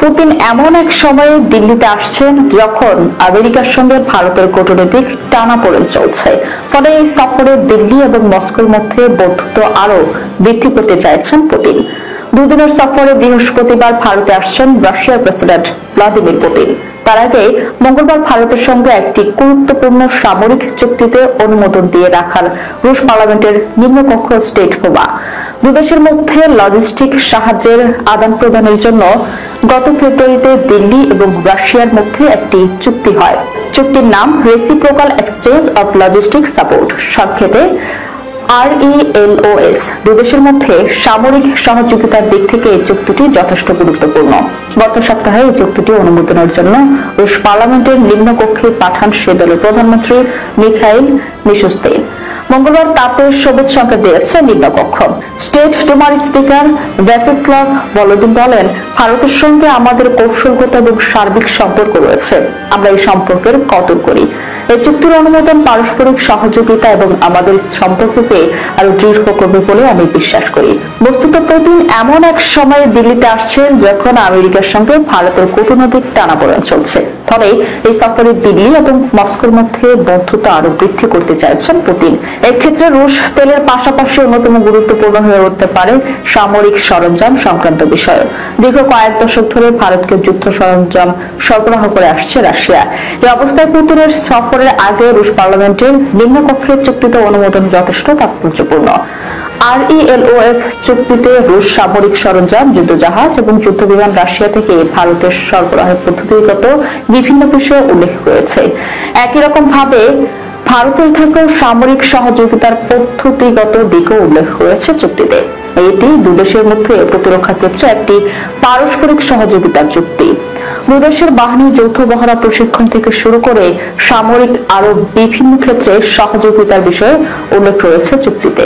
Putin এমন এক সময়ে দিল্লিতে আসছেন যখন আমেরিকার সঙ্গে ভারতের কূটনৈতিক টানাপোড়েন চলছে। ফলে এই সফরে দিল্লি এবং মস্কোর মধ্যে বন্ধুত্ব আরো বৃদ্ধি করতে চাইছেন পুতিন। দুদিনের সফরে বৃহস্পতিবার ভারতে আসছেন রাশিয়ার প্রেসিডেন্ট ভ্লাদিমির পুতিন। তার আগে মঙ্গলবার ভারতের সঙ্গে একটি গুরুত্বপূর্ণ সামরিক চুক্তিতে অনুমোদন দিয়ে রাখার রুশ পার্লামেন্টের নিম্নকক্ষ স্টেট প্রভা দুদেশের মধ্যে লজিস্টিক সাহায্যের আদান প্রদানের জন্য গত ফেব্রুয়ারিতে দিল্লি এবং রাশিয়ার মধ্যে একটি চুক্তি হয়। চুক্তির নাম reciprocal exchange of logistic support, সংক্ষেপে RELOS। দুদেশের মধ্যে সামরিক সহযোগিতার দিক থেকে এই চুক্তিটি যথেষ্ট গুরুত্বপূর্ণ। গত সপ্তাহে এই চুক্তিটি অনুমোদনের জন্য রুশ পার্লামেন্টের নিম্নকক্ষে পাঠান সে দলের প্রধানমন্ত্রী মিখাইল মিশুস্তিন। মঙ্গলবার তাতে সবুজ সংকেত দিয়েছে নিম্নকক্ষ। স্টেট ডুমার স্পিকার ভ্যাচেস্লাভ ভলোদিন বলেন, ভারতের সঙ্গে আমাদের কৌশলগত এবং সার্বিক সম্পর্ক রয়েছে। আমরা এই সম্পর্কের কদর করি। এই চুক্তির অনুমোদন পারস্পরিক সহযোগিতা এবং আমাদের সম্পর্ককে আরো দৃঢ় করবে বলে আমি বিশ্বাস করি। বস্তুত পুতিন এমন এক সময়ে দিল্লিতে আসছেন যখন আমেরিকার সঙ্গে ভারতের কূটনৈতিক টানাপোড়েন চলছে। ফলে এই সফরে দিল্লি এবং মস্কোর মধ্যে বন্ধুত্ব আরো বৃদ্ধি করতে চাইছেন পুতিন। এক্ষেত্রে রুশ তেলের পাশাপাশি অন্যতম গুরুত্বপূর্ণ হয়ে উঠতে পারে সামরিক সরঞ্জাম সংক্রান্ত বিষয়। দীর্ঘ কয়েক দশক ধরে ভারতকে যুদ্ধ সরঞ্জাম সরবরাহ করে আসছে রাশিয়া। এই অবস্থায় পুতিনের সফরের আগে রুশ পার্লামেন্টের নিম্নকক্ষের চুক্তিতে অনুমোদন যথেষ্ট তাৎপর্যপূর্ণ। RELOS চুক্তিতে রুশ সামরিক সরঞ্জাম, যুদ্ধজাহাজ এবং যুদ্ধবিমান রাশিয়া থেকে ভারতের সরবরাহের পদ্ধতিগত বিভিন্ন বিষয়ে উল্লেখ রয়েছে। একই রকম ভাবে ভারতের থেকেও সামরিক সহযোগিতার পদ্ধতিগত দিকও উল্লেখ রয়েছে চুক্তিতে। এটি দুদেশের মধ্যে প্রতিরক্ষা ক্ষেত্রে একটি পারস্পরিক সহযোগিতার চুক্তি। দুদেশের বাহিনী যৌথ মহড়া প্রশিক্ষণ থেকে শুরু করে সামরিক আরো বিভিন্ন ক্ষেত্রে সহযোগিতার বিষয়ে উল্লেখ রয়েছে চুক্তিতে।